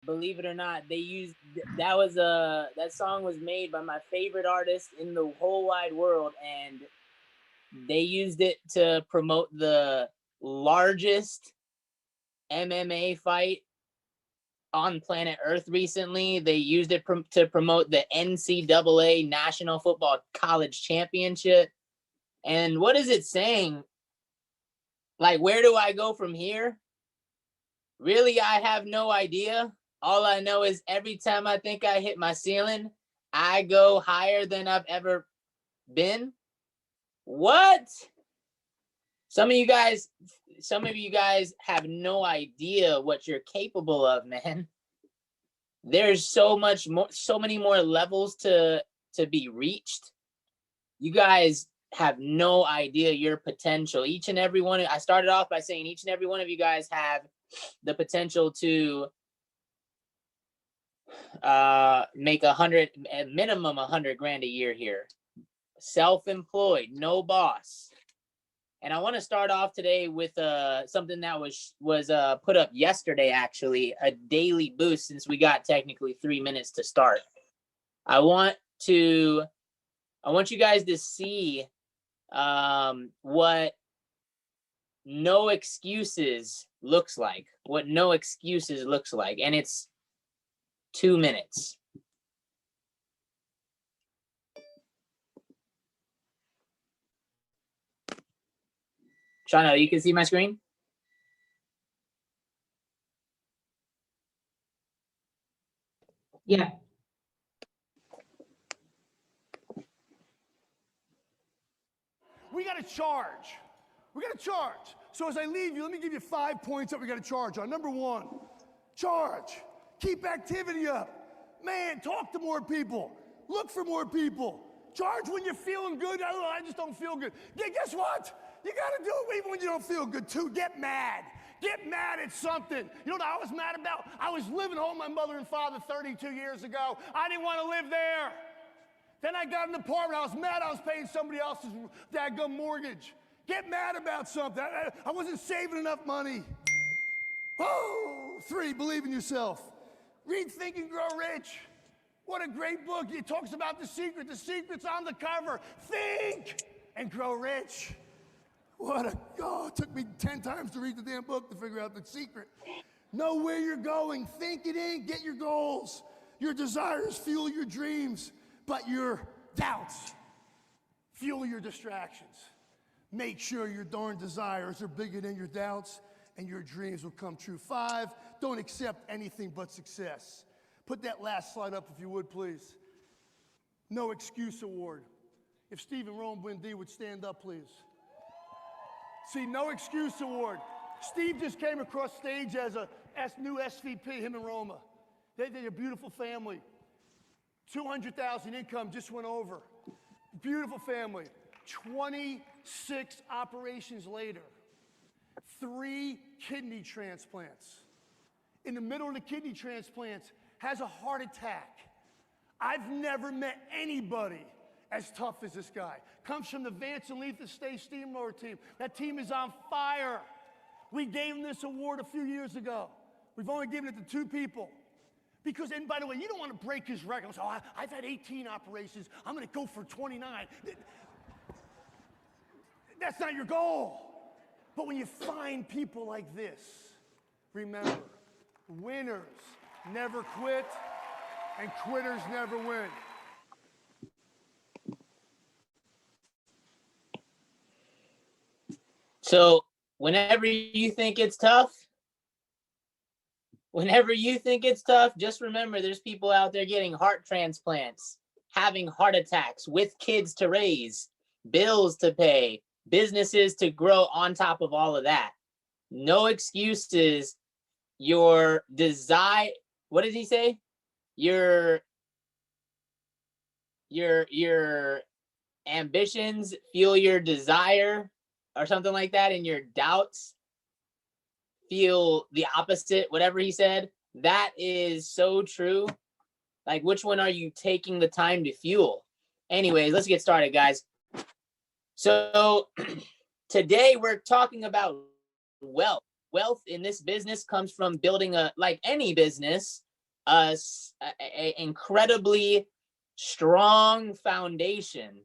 believe it or not, they used that song was made by my favorite artist in the whole wide world, and they used it to promote the largest MMA fight on planet Earth recently. They used it to promote the NCAA National Football College Championship. And what is it saying? Like, where do I go from here? Really, I have no idea. All I know is every time I think I hit my ceiling, I go higher than I've ever been. What? Some of you guys have no idea what you're capable of, man. There's so many more levels to be reached. You guys have no idea your potential. Each and every one. I started off by saying each and every one of you guys have the potential to make a minimum 100 grand a year here. Self-employed, no boss. And I want to start off today with something that was put up yesterday, actually, a daily boost, since we got technically 3 minutes to start. I want you guys to see what no excuses looks like. What no excuses looks like. And it's 2 minutes. Shauna, you can see my screen? Yeah. We got to charge. We got to charge. So as I leave you, let me give you 5 points that we got to charge on. Number 1, charge. Keep activity up. Man, talk to more people. Look for more people. Charge when you're feeling good. I just don't feel good. Yeah, guess what? You got to do it even when you don't feel good, too. Get mad. Get mad at something. You know what I was mad about? I was living home with my mother and father 32 years ago. I didn't want to live there. Then I got an apartment. I was mad I was paying somebody else's dadgum mortgage. Get mad about something. I wasn't saving enough money. Oh, 3, believe in yourself. Read Think and Grow Rich. What a great book. It talks about the secret. The secret's on the cover. Think and Grow Rich. It took me 10 times to read the damn book to figure out the secret. Know where you're going. Think it in. Get your goals. Your desires fuel your dreams, but your doubts fuel your distractions. Make sure your darn desires are bigger than your doubts, and your dreams will come true. 5, don't accept anything but success. Put that last slide up if you would, please. No excuse award. If Stephen Rome Buendia would stand up, please. See, no excuse award. Steve just came across stage as a new SVP, him and Roma. They're a beautiful family. 200,000 income just went over. Beautiful family. 26 operations later. 3 kidney transplants. In the middle of the kidney transplants, has a heart attack. I've never met anybody as tough as this guy. Comes from the Vance and Letha Stay Steamroller team. That team is on fire. We gave him this award a few years ago. We've only given it to 2 people. Because, and by the way, you don't want to break his record. So I've had 18 operations. I'm going to go for 29. That's not your goal. But when you find people like this, remember, winners never quit, and quitters never win. So whenever you think it's tough, just remember there's people out there getting heart transplants, having heart attacks, with kids to raise, bills to pay, businesses to grow on top of all of that. No excuses. Your desire, what did he say? Your ambitions fuel your desire, or something like that, and your doubts feel the opposite, whatever he said. That is so true. Like, which one are you taking the time to fuel? Anyways, let's get started, guys. So today we're talking about wealth. Wealth in this business comes from building like any business, a incredibly strong foundation.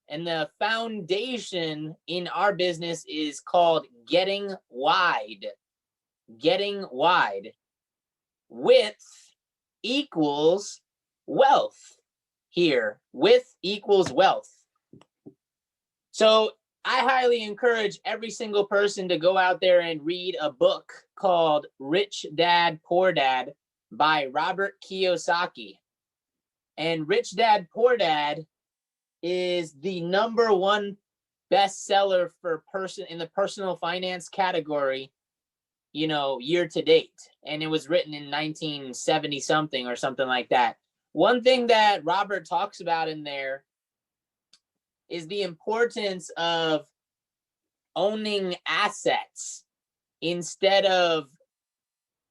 And the foundation in our business is called getting wide. Getting wide. Width equals wealth here. Width equals wealth. So I highly encourage every single person to go out there and read a book called Rich Dad, Poor Dad by Robert Kiyosaki. And Rich Dad, Poor Dad is the #1 bestseller for person in the personal finance category, year to date. And it was written in 1970 something or something like that. One thing that Robert talks about in there is the importance of owning assets instead of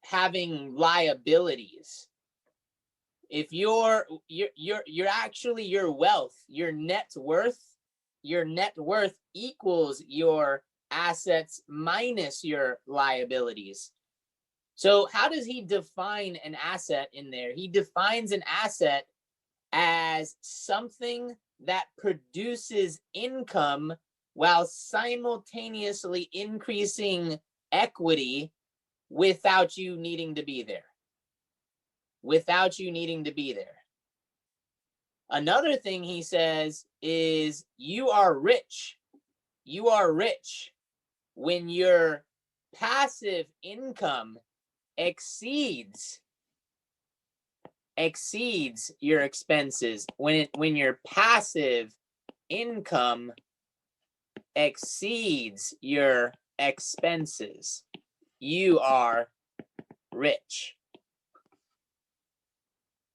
having liabilities. If you're actually your wealth, your net worth equals your assets minus your liabilities. So how does he define an asset in there? He defines an asset as something that produces income while simultaneously increasing equity without you needing to be there. Without you needing to be there. Another thing he says is you are rich. You are rich when your passive income exceeds your expenses. When your passive income exceeds your expenses, you are rich.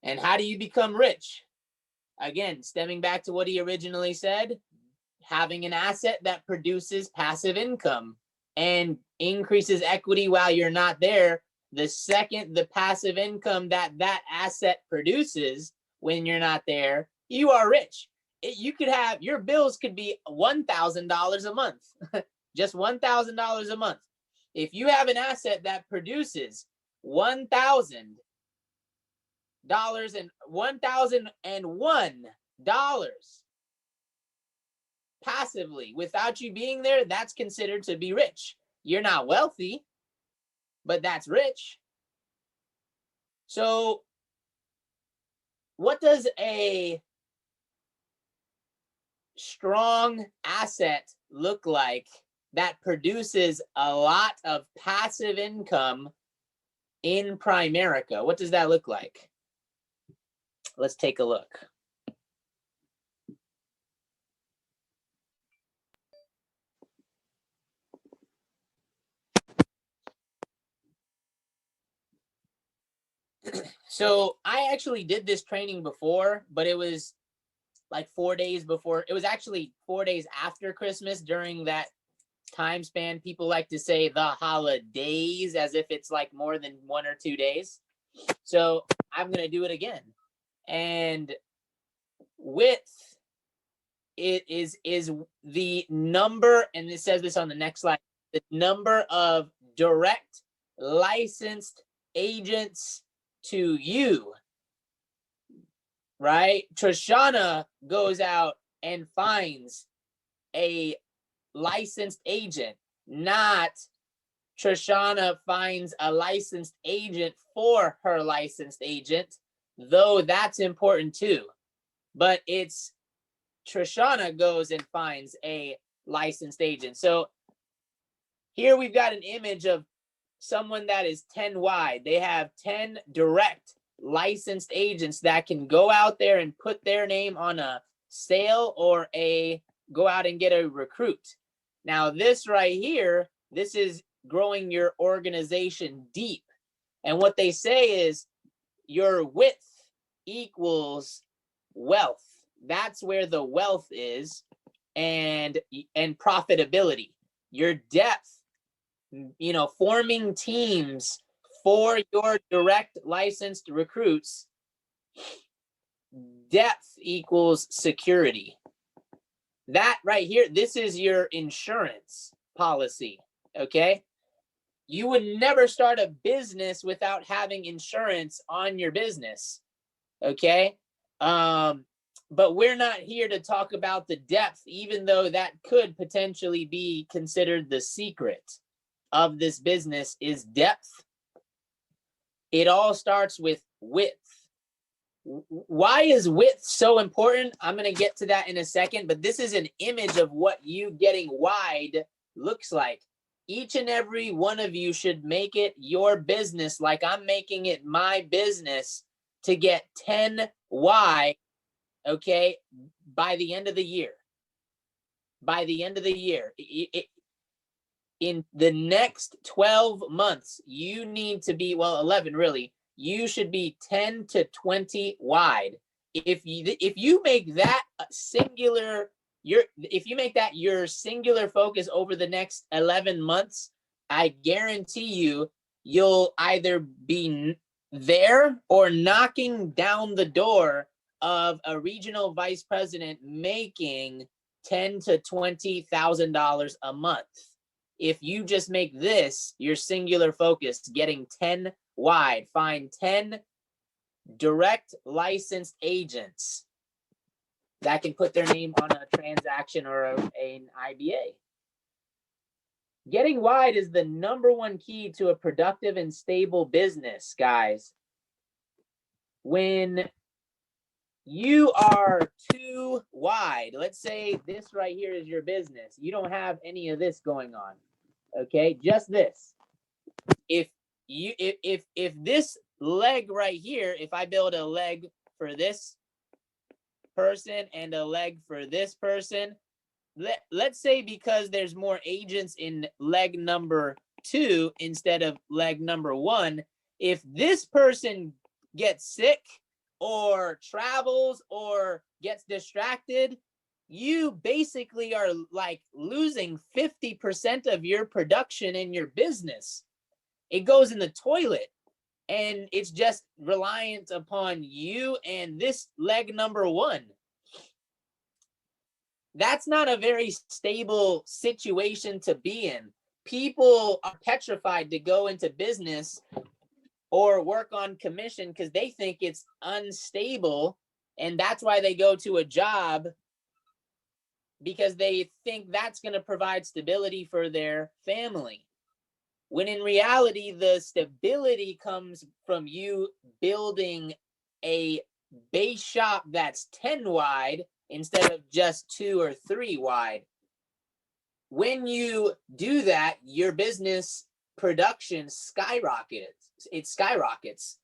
And how do you become rich? Again, stemming back to what he originally said, having an asset that produces passive income and increases equity while you're not there. The second the passive income that asset produces when you're not there, you are rich. You could have, your bills could be $1,000 a month, just $1,000 a month. If you have an asset that produces $1,000 and $1,001 passively without you being there, that's considered to be rich. You're not wealthy, but that's rich. So what does a strong asset look like that produces a lot of passive income in Primerica? What does that look like? Let's take a look. So I actually did this training before, but it was like 4 days before. It was actually 4 days after Christmas. During that time span, people like to say the holidays as if it's like more than 1 or 2 days. So I'm going to do it again. And width is the number, and it says this on the next slide, the number of direct licensed agents to you, right? Trishana goes out and finds a licensed agent, not Trishana finds a licensed agent for her licensed agent, though that's important too. But it's Trishana goes and finds a licensed agent. So here we've got an image of someone that is 10 wide. They have 10 direct licensed agents that can go out there and put their name on a sale or go out and get a recruit. Now this right here, this is growing your organization deep. And what they say is your width equals wealth. That's where the wealth is, and profitability. Your depth, forming teams for your direct licensed recruits. Depth equals security. That right here, this is your insurance policy, okay? You would never start a business without having insurance on your business. Okay. But we're not here to talk about the depth, even though that could potentially be considered the secret of this business is depth. It all starts with width. Why is width so important? I'm going to get to that in a second, but this is an image of what you getting wide looks like. Each and every one of you should make it your business, like I'm making it my business, to get 10 wide, okay, by the end of the year. By the end of the year. In the next 12 months, you need to be, well, 11 really, you should be 10 to 20 wide. If you make that singular, if you make that your singular focus over the next 11 months, I guarantee you, you'll either be there or knocking down the door of a regional vice president making $10,000 to $20,000 a month. If you just make this your singular focus, getting 10 wide, find 10 direct licensed agents that can put their name on a transaction or an IBA. Getting wide is the #1 key to a productive and stable business, guys. When you are too wide, let's say this right here is your business. You don't have any of this going on. Okay, just this. If this leg right here, if I build a leg for this person and a leg for this person, let's say because there's more agents in leg number 2 instead of leg number 1, if this person gets sick or travels or gets distracted, you basically are like losing 50% of your production in your business. It goes in the toilet, and it's just reliant upon you and this leg number 1. That's not a very stable situation to be in. People are petrified to go into business or work on commission because they think it's unstable, and that's why they go to a job, because they think that's going to provide stability for their family. When in reality, the stability comes from you building a base shop that's 10 wide instead of just 2 or 3 wide. When you do that, your business production skyrockets. It skyrockets.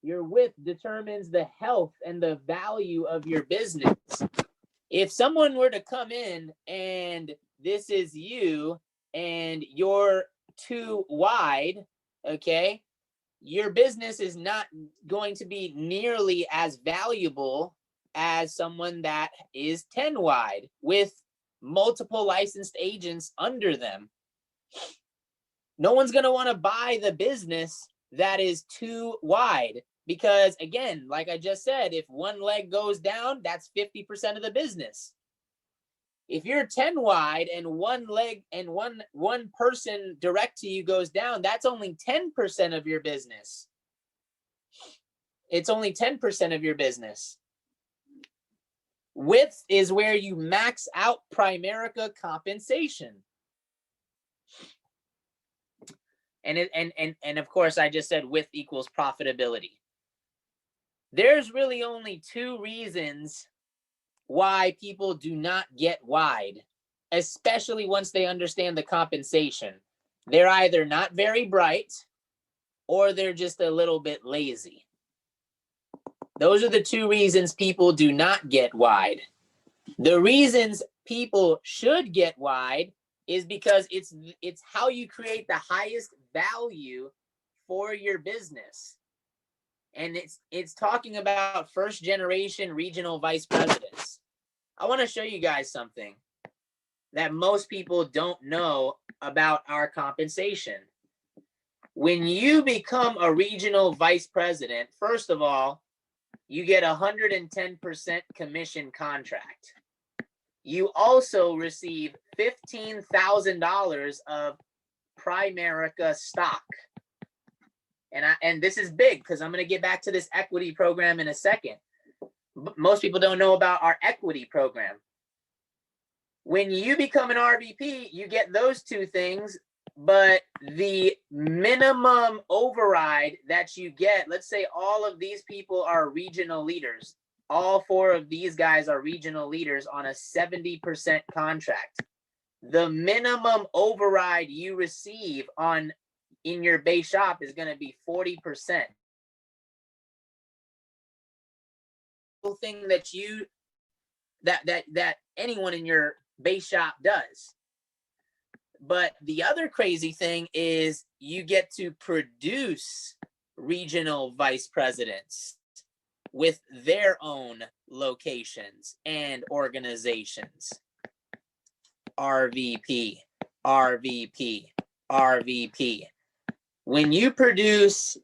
Your width determines the health and the value of your business. If someone were to come in and this is you and you're too wide, okay, your business is not going to be nearly as valuable as someone that is 10 wide with multiple licensed agents under them. No one's going to want to buy the business that is too wide. Because again, like I just said, if one leg goes down, that's 50% of the business. If you're 10 wide and one leg and one person direct to you goes down, that's only 10% of your business. It's only 10% of your business. Width is where you max out Primerica compensation. And of course, I just said width equals profitability. There's really only 2 reasons why people do not get wide, especially once they understand the compensation. They're either not very bright or they're just a little bit lazy. Those are the 2 reasons people do not get wide. The reasons people should get wide is because it's how you create the highest value for your business. And it's talking about first generation regional vice presidents. I want to show you guys something that most people don't know about our compensation. When you become a regional vice president, first of all, you get 110% commission contract. you also receive $15,000 of Primerica stock. And this is big because I'm going to get back to this equity program in a second. Most people don't know about our equity program. When you become an RVP, you get those two things, but the minimum override that you get, let's say all of these people are regional leaders. All 4 of these guys are regional leaders on a 70% contract. The minimum override you receive in your base shop is going to be 40%. Thing that anyone in your base shop does. But the other crazy thing is you get to produce regional vice presidents with their own locations and organizations. RVP, RVP, RVP. When you produce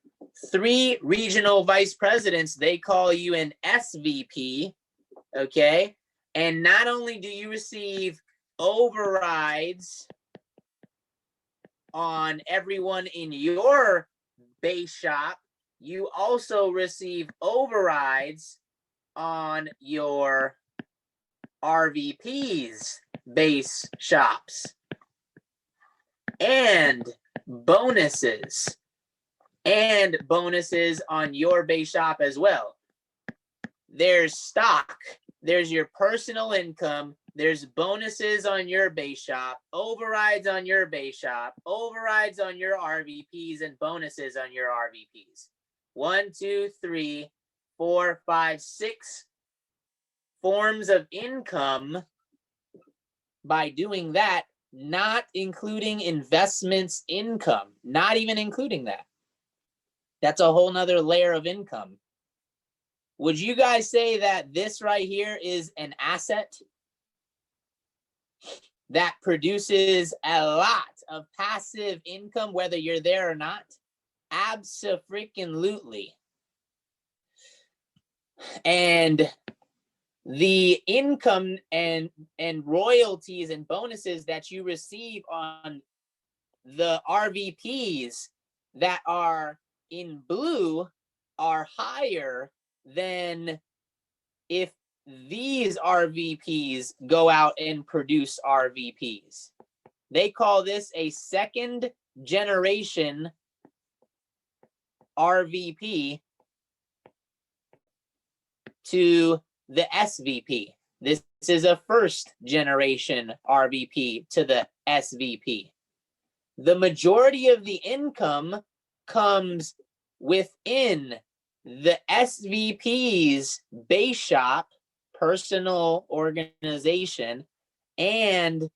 3 regional vice presidents, they call you an SVP, okay? And not only do you receive overrides on everyone in your base shop, you also receive overrides on your RVP's base shops and bonuses on your base shop as well. There's stock, there's your personal income, there's bonuses on your base shop, overrides on your base shop, overrides on your RVPs, and bonuses on your RVPs. 1, 2, 3, 4, 5, 6 forms of income by doing that, not including investments income, not even including that. That's a whole nother layer of income. Would you guys say that this right here is an asset that produces a lot of passive income, whether you're there or not? Abso-freaking-lutely. And the income and royalties and bonuses that you receive on the RVPs that are in blue are higher than if these RVPs go out and produce RVPs. They call this a second generation RVP to the SVP. This is a first generation RVP to the SVP. The majority of the income comes within the SVP's base shop, personal organization, and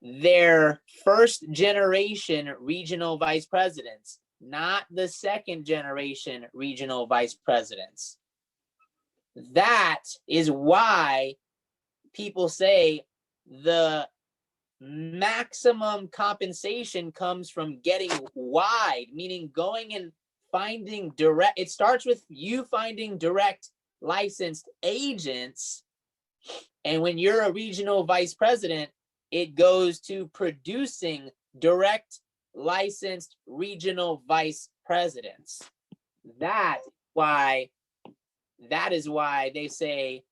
their first generation regional vice presidents, not the second generation regional vice presidents. That is why people say the maximum compensation comes from getting wide, meaning going and finding direct. It starts with you finding direct licensed agents. And when you're a regional vice president, it goes to producing direct licensed regional vice presidents. That is why they say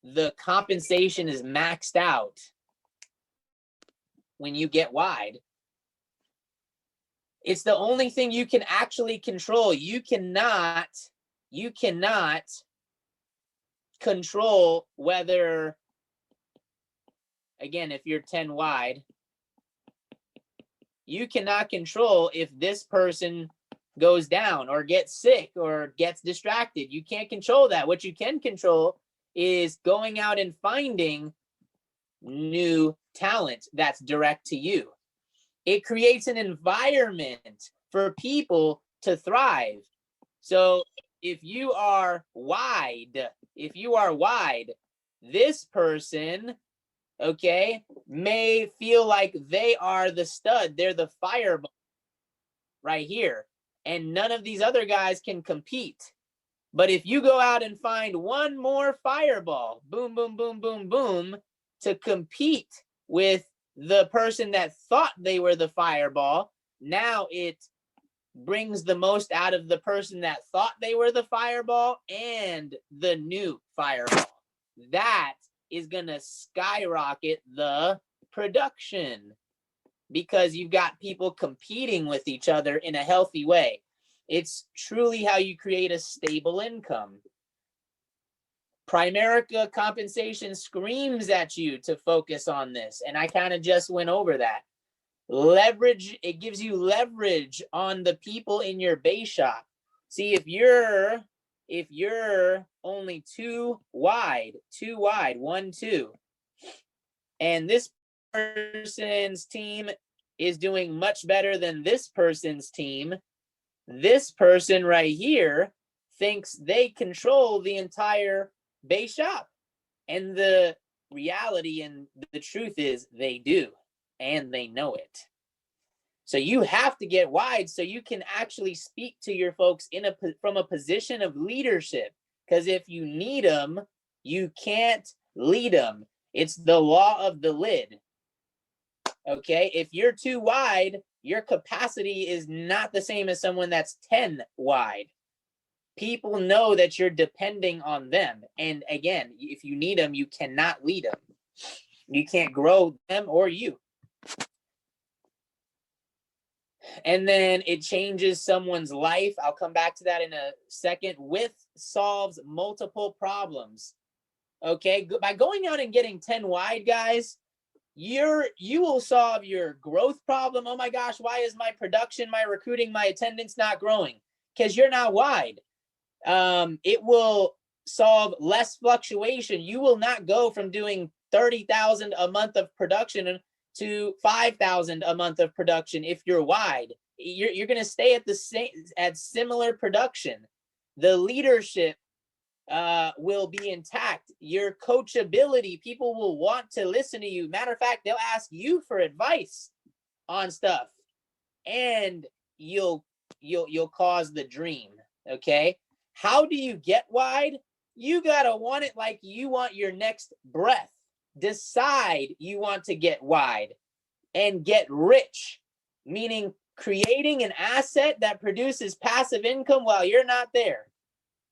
the compensation is maxed out when you get wide. It's the only thing you can actually control. You cannot control whether, again, if you're 10 wide, you cannot control if this person goes down or gets sick or gets distracted. You can't control that. What you can control is going out and finding new talent that's direct to you. It creates an environment for people to thrive. So if you are wide, this person, okay, may feel like they are the stud. They're the fireball right here. And none of these other guys can compete. But if you go out and find one more fireball, boom, boom, boom, boom, boom, to compete with the person that thought they were the fireball, now it brings the most out of the person that thought they were the fireball and the new fireball. That is going to skyrocket the production because you've got people competing with each other in a healthy way. It's truly how you create a stable income. Primerica compensation screams at you to focus on this, and I kind of just went over that. Leverage, it gives you leverage on the people in your base shop. See, if you're only too wide, 1, 2, and this person's team is doing much better than this person's team, this person right here thinks they control the entire base shop. And the reality and the truth is they do, and they know it. So you have to get wide so you can actually speak to your folks from a position of leadership. Because if you need them, you can't lead them. It's the law of the lid. Okay, if you're too wide, your capacity is not the same as someone that's 10 wide. People know that you're depending on them. And again, if you need them, you cannot lead them. You can't grow them or you. And then it changes someone's life. I'll come back to that in a second. Width solves multiple problems. Okay, by going out and getting 10 wide, guys, you will solve your growth problem. Oh my gosh, why is my production, my recruiting, my attendance not growing? Because you're not wide. It will solve less fluctuation. You will not go from doing 30,000 a month of production to 5,000 a month of production if you're wide. You're going to stay at the same, at similar production. The leadership will be intact. Your coachability, people will want to listen to you. Matter of fact, they'll ask you for advice on stuff, and you'll cause the dream. Okay, how do you get wide? You gotta want it like you want your next breath. Decide you want to get wide and get rich, meaning creating an asset that produces passive income while you're not there.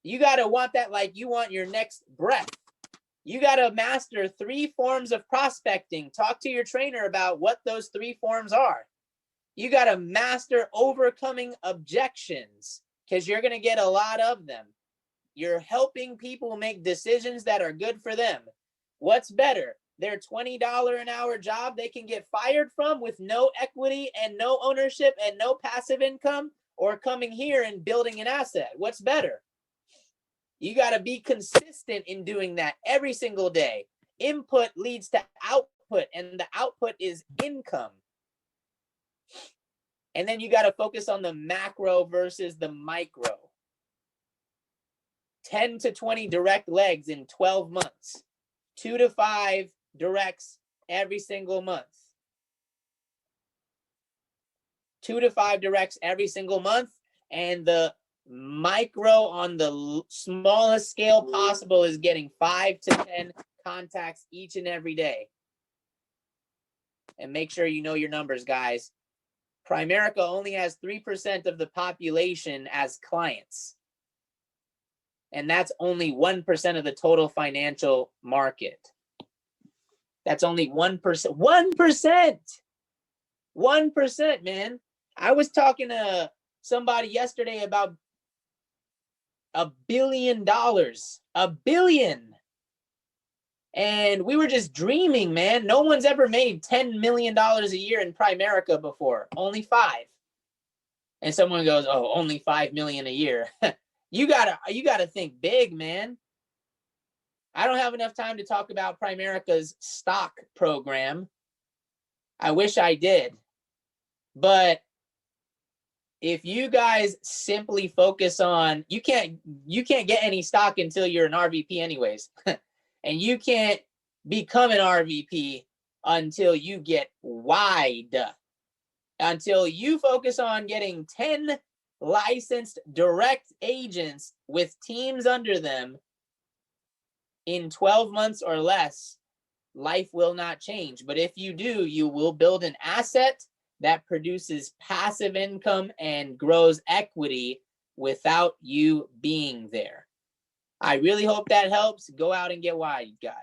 You got to want that like you want your next breath. You got to master 3 forms of prospecting. Talk to your trainer about what those 3 forms are. You got to master overcoming objections because you're going to get a lot of them. You're helping people make decisions that are good for them. What's better? Their $20 an hour job they can get fired from with no equity and no ownership and no passive income, or coming here and building an asset? What's better? You got to be consistent in doing that every single day. Input leads to output, and the output is income. And then you got to focus on the macro versus the micro. 10 to 20 direct legs in 12 months. 2 to 5 directs every single month. 2 to 5 directs every single month, and the micro on the smallest scale possible is getting 5 to 10 contacts each and every day. And make sure you know your numbers, guys. Primerica only has 3% of the population as clients. And that's only 1% of the total financial market. That's only 1%. 1%! 1%, man. I was talking to somebody yesterday about $1 billion. $1 billion. And we were just dreaming, man. No one's ever made $10 million a year in Primerica before. Only 5. And someone goes, oh, only 5 million a year. You gotta think big, man. I don't have enough time to talk about Primerica's stock program. I wish I did. But if you guys simply focus on, you can't get any stock until you're an RVP anyways. And you can't become an RVP until you get wide. Until you focus on getting 10 licensed direct agents with teams under them in 12 months or less, life will not change. But if you do, you will build an asset that produces passive income and grows equity without you being there. I really hope that helps. Go out and get wide, guys.